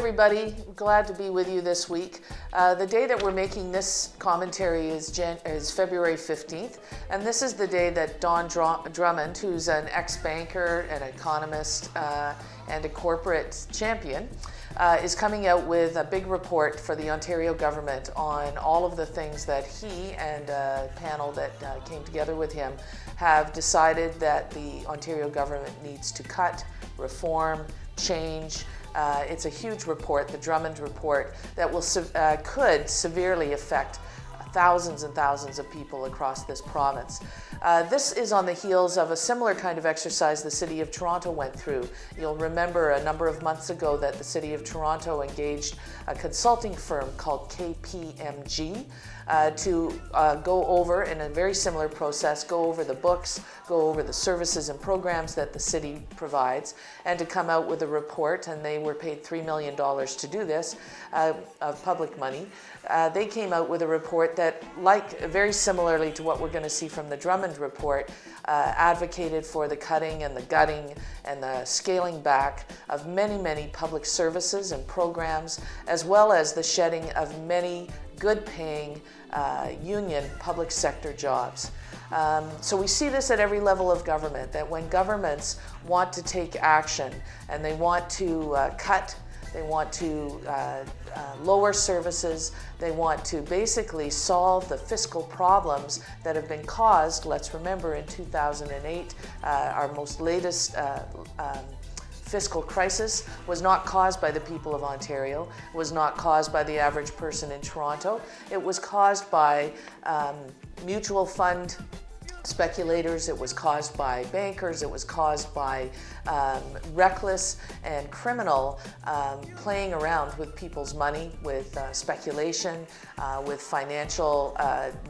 everybody. Glad to be with you this week. The day that we're making this commentary is February 15th, and this is the day that Don Drummond, who's an ex-banker, an economist, and a corporate champion, is coming out with a big report for the Ontario government on all of the things that he and a panel that came together with him have decided that the Ontario government needs to cut, reform, change. It's a huge report, the Drummond report, that could severely affect thousands and thousands of people across this province. This is on the heels of a similar kind of exercise the City of Toronto went through. You'll remember a number of months ago that the City of Toronto engaged a consulting firm called KPMG to go over, in a very similar process, go over the books, go over the services and programs that the city provides, and to come out with a report, and they were paid $3 million to do this, of public money. They came out with a report that, very similarly to what we're going to see from the Drummond report, advocated for the cutting and the gutting and the scaling back of many public services and programs, as well as the shedding of many good-paying union public sector jobs. So we see this at every level of government, that when governments want to take action and they want to cut, they want to lower services, they want to basically solve the fiscal problems that have been caused. Let's remember, in 2008, our most latest fiscal crisis was not caused by the people of Ontario, was not caused by the average person in Toronto. It was caused by mutual fund speculators, it was caused by bankers, it was caused by reckless and criminal playing around with people's money, with speculation, with financial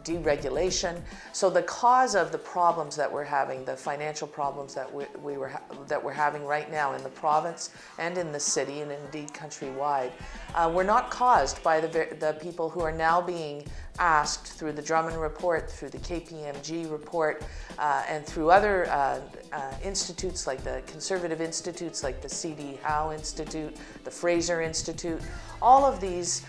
deregulation. So the cause of the problems that we're having, the financial problems that we're having right now in the province and in the city, and indeed countrywide, were not caused by the people who are now being asked through the Drummond report, through the KPMG report, and through other institutes like the conservative institutes like the C.D. Howe Institute, the Fraser Institute. All of these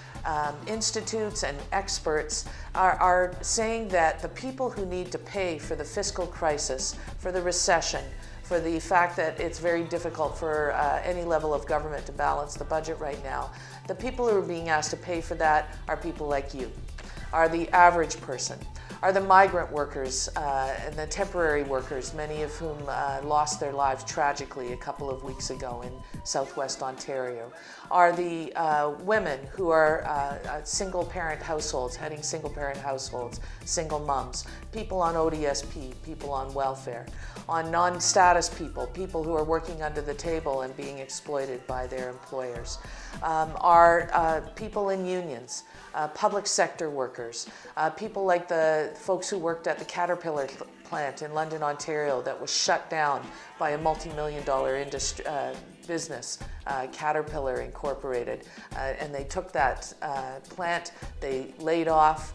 institutes and experts are saying that the people who need to pay for the fiscal crisis, for the recession, for the fact that it's very difficult for any level of government to balance the budget right now, the people who are being asked to pay for that are people like you, are the average person, are the migrant workers and the temporary workers, many of whom lost their lives tragically a couple of weeks ago in southwest Ontario, are the women who are single-parent households, heading single-parent households, single moms, people on ODSP, people on welfare, on non-status people, people who are working under the table and being exploited by their employers, are people in unions, public sector workers, people like the folks who worked at the Caterpillar plant in London, Ontario, that was shut down by a multi-million-dollar business, Caterpillar Incorporated, and they took that plant, they laid off,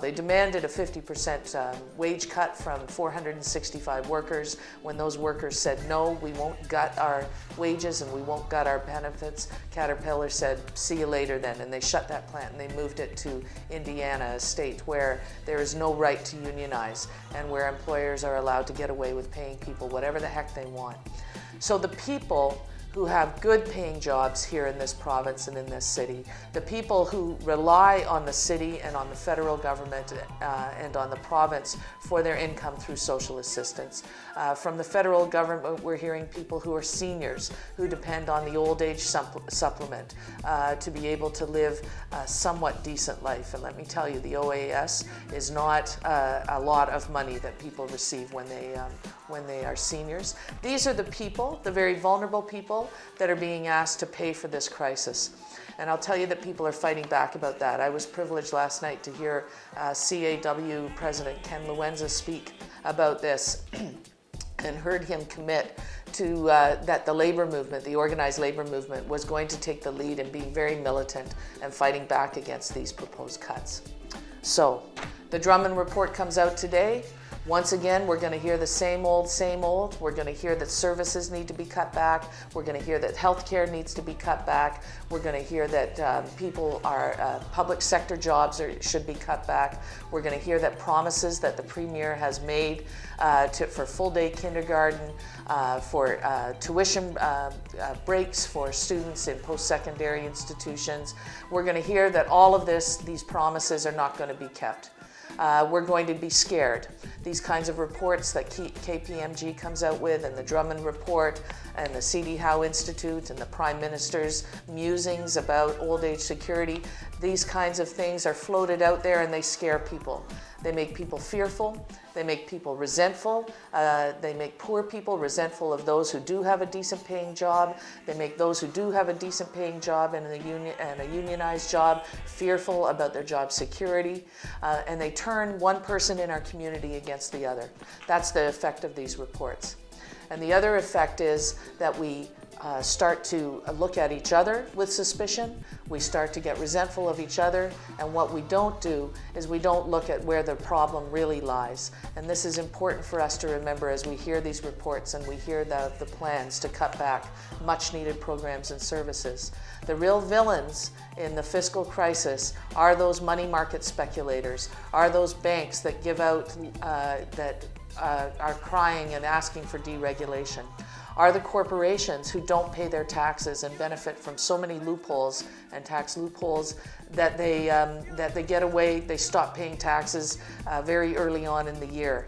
they demanded a 50% wage cut from 465 workers. When those workers said, no, we won't gut our wages and we won't gut our benefits, Caterpillar said, see you later then, and they shut that plant and they moved it to Indiana, a state where there is no right to unionize and where employers are allowed to get away with paying people whatever the heck they want. So the people who have good paying jobs here in this province and in this city, the people who rely on the city and on the federal government and on the province for their income through social assistance. From the federal government, we're hearing people who are seniors who depend on the old age supplement to be able to live a somewhat decent life. And let me tell you, the OAS is not a lot of money that people receive when they are seniors. These are the people, the very vulnerable people, that are being asked to pay for this crisis. And I'll tell you that people are fighting back about that. I was privileged last night to hear CAW President Ken Luenza speak about this and heard him commit to that the labor movement, the organized labor movement, was going to take the lead in being very militant and fighting back against these proposed cuts. So the Drummond report comes out today. Once again, we're going to hear the same old, same old. We're going to hear that services need to be cut back. We're going to hear that healthcare needs to be cut back. We're going to hear that public sector jobs should be cut back. We're going to hear that promises that the Premier has made for full-day kindergarten, for tuition breaks for students in post-secondary institutions. We're going to hear that all of these promises are not going to be kept. We're going to be scared. These kinds of reports that KPMG comes out with, and the Drummond Report, and the C.D. Howe Institute, and the Prime Minister's musings about old age security, these kinds of things are floated out there and they scare people. They make people fearful. They make people resentful. They make poor people resentful of those who do have a decent paying job. They make those who do have a decent paying job and a unionized job fearful about their job security. And they turn one person in our community against the other. That's the effect of these reports. And the other effect is that we start to look at each other with suspicion. We start to get resentful of each other, and what we don't do is we don't look at where the problem really lies. And this is important for us to remember as we hear these reports and we hear the plans to cut back much needed programs and services. The real villains in the fiscal crisis are those money market speculators, are those banks that give out, are crying and asking for deregulation, are the corporations who don't pay their taxes and benefit from so many loopholes and tax loopholes that they get away, they stop paying taxes very early on in the year.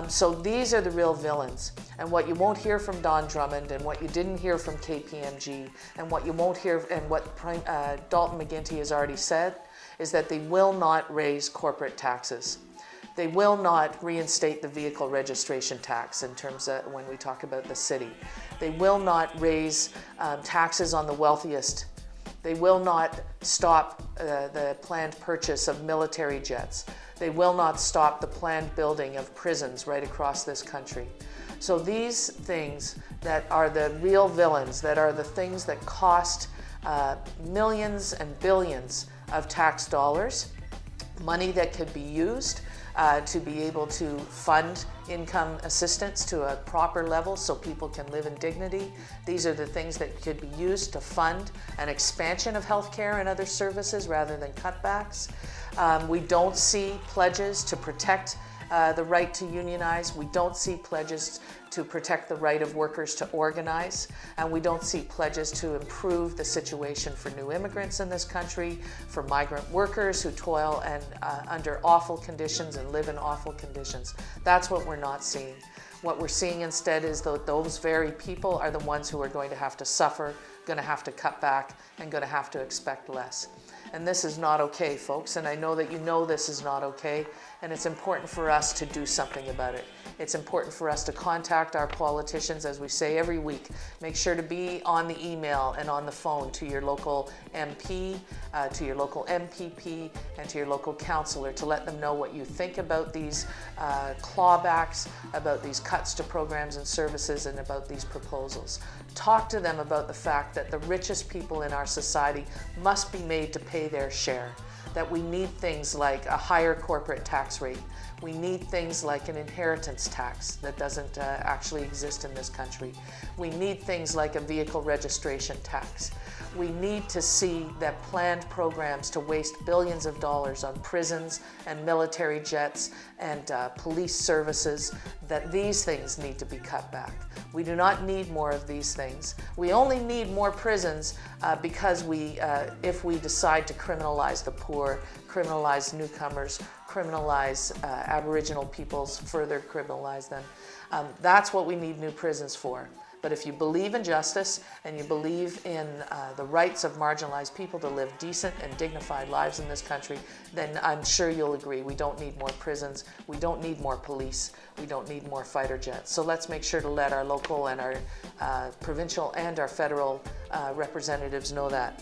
So these are the real villains. And what you won't hear from Don Drummond, and what you didn't hear from KPMG, and what you won't hear, and what Dalton McGuinty has already said, is that they will not raise corporate taxes. They will not reinstate the vehicle registration tax in terms of when we talk about the city. They will not raise taxes on the wealthiest. They will not stop the planned purchase of military jets. They will not stop the planned building of prisons right across this country. So these things that are the real villains, that are the things that cost millions and billions of tax dollars, money that could be used to be able to fund income assistance to a proper level so people can live in dignity. These are the things that could be used to fund an expansion of healthcare and other services rather than cutbacks. We don't see pledges to protect the right to unionize. We don't see pledges to protect the right of workers to organize. And we don't see pledges to improve the situation for new immigrants in this country, for migrant workers who toil and under awful conditions and live in awful conditions. That's what we're not seeing. What we're seeing instead is that those very people are the ones who are going to have to suffer, going to have to cut back, and going to have to expect less. And this is not okay, folks, and I know that you know this is not okay, and it's important for us to do something about it. It's important for us to contact our politicians, as we say every week. Make sure to be on the email and on the phone to your local MP, to your local MPP, and to your local councillor to let them know what you think about these clawbacks, about these cuts to programs and services, and about these proposals. Talk to them about the fact that the richest people in our society must be made to pay their share, that we need things like a higher corporate tax rate. We need things like an inheritance tax that doesn't actually exist in this country. We need things like a vehicle registration tax. We need to see that planned programs to waste billions of dollars on prisons and military jets and police services, that these things need to be cut back. We do not need more of these things. We only need more prisons because if we decide to criminalize the poor, criminalize newcomers, criminalize Aboriginal peoples, further criminalize them. That's what we need new prisons for. But if you believe in justice and you believe in the rights of marginalized people to live decent and dignified lives in this country, then I'm sure you'll agree we don't need more prisons, we don't need more police, we don't need more fighter jets. So let's make sure to let our local and our provincial and our federal representatives know that.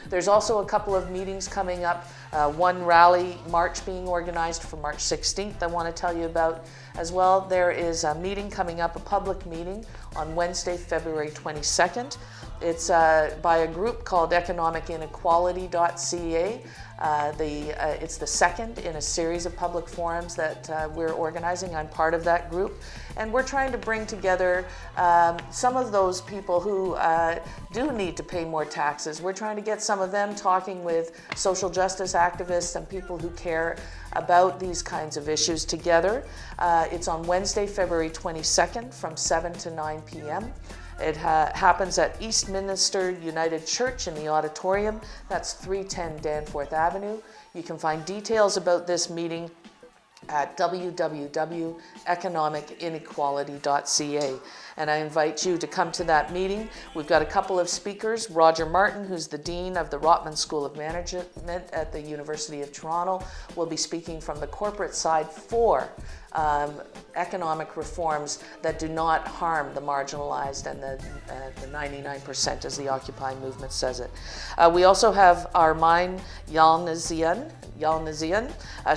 There's also a couple of meetings coming up. One rally march being organized for March 16th I want to tell you about as well. There is a meeting coming up, a public meeting on Wednesday, February 22nd. It's by a group called economicinequality.ca. It's the second in a series of public forums that we're organizing. I'm part of that group, and we're trying to bring together some of those people who do need to pay more taxes. We're trying to get some of them talking with social justice activists and people who care about these kinds of issues together. It's on Wednesday, February 22nd from 7 to 9 p.m. It happens at Eastminster United Church in the auditorium. That's 310 Danforth Avenue. You can find details about this meeting at www.economicinequality.ca. And I invite you to come to that meeting. We've got a couple of speakers. Roger Martin, who's the Dean of the Rotman School of Management at the University of Toronto, will be speaking from the corporate side for economic reforms that do not harm the marginalized and the 99%, as the Occupy movement says it. We also have Armine Yalnazian.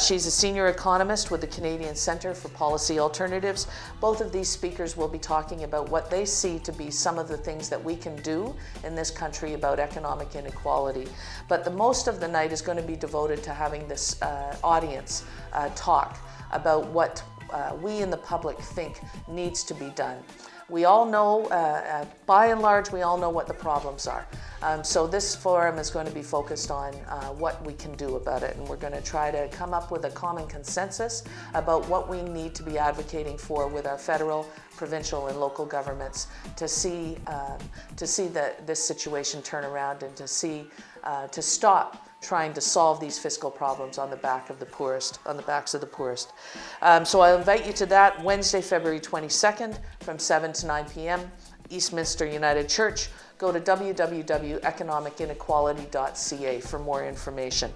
She's a senior economist with the Canadian Centre for Policy Alternatives. Both of these speakers will be talking about what they see to be some of the things that we can do in this country about economic inequality. But the most of the night is going to be devoted to having this audience talk about what we in the public think needs to be done. We all know, by and large, we all know what the problems are. So this forum is going to be focused on what we can do about it, and we're going to try to come up with a common consensus about what we need to be advocating for with our federal, provincial, and local governments to see this situation turn around and to stop trying to solve these fiscal problems on the backs of the poorest. So I invite you to that Wednesday, February 22nd from 7 to 9 p.m. Eastminster United Church. Go to www.economicinequality.ca for more information.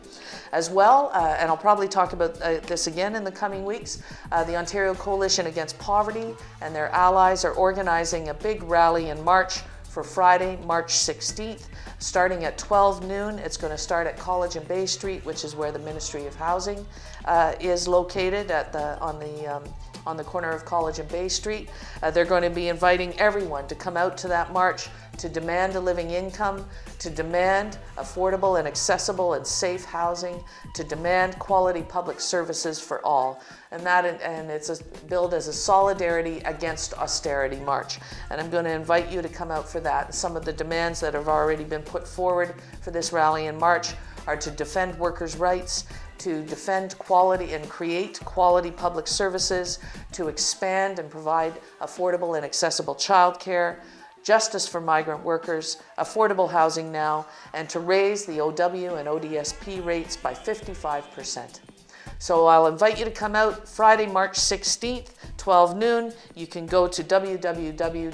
As well, and I'll probably talk about this again in the coming weeks, the Ontario Coalition Against Poverty and their allies are organizing a big rally and march for Friday, March 16th, starting at 12 noon. It's going to start at College and Bay Street, which is where the Ministry of Housing is located on the corner of College and Bay Street. They're going to be inviting everyone to come out to that march to demand a living income, to demand affordable and accessible and safe housing, to demand quality public services for all. And it's billed as a solidarity against austerity march. And I'm going to invite you to come out for that. Some of the demands that have already been put forward for this rally and march are to defend workers' rights, to defend quality and create quality public services, to expand and provide affordable and accessible childcare, justice for migrant workers, affordable housing now, and to raise the OW and ODSP rates by 55%. So I'll invite you to come out Friday, March 16th, 12 noon. You can go to www.ocap.ca.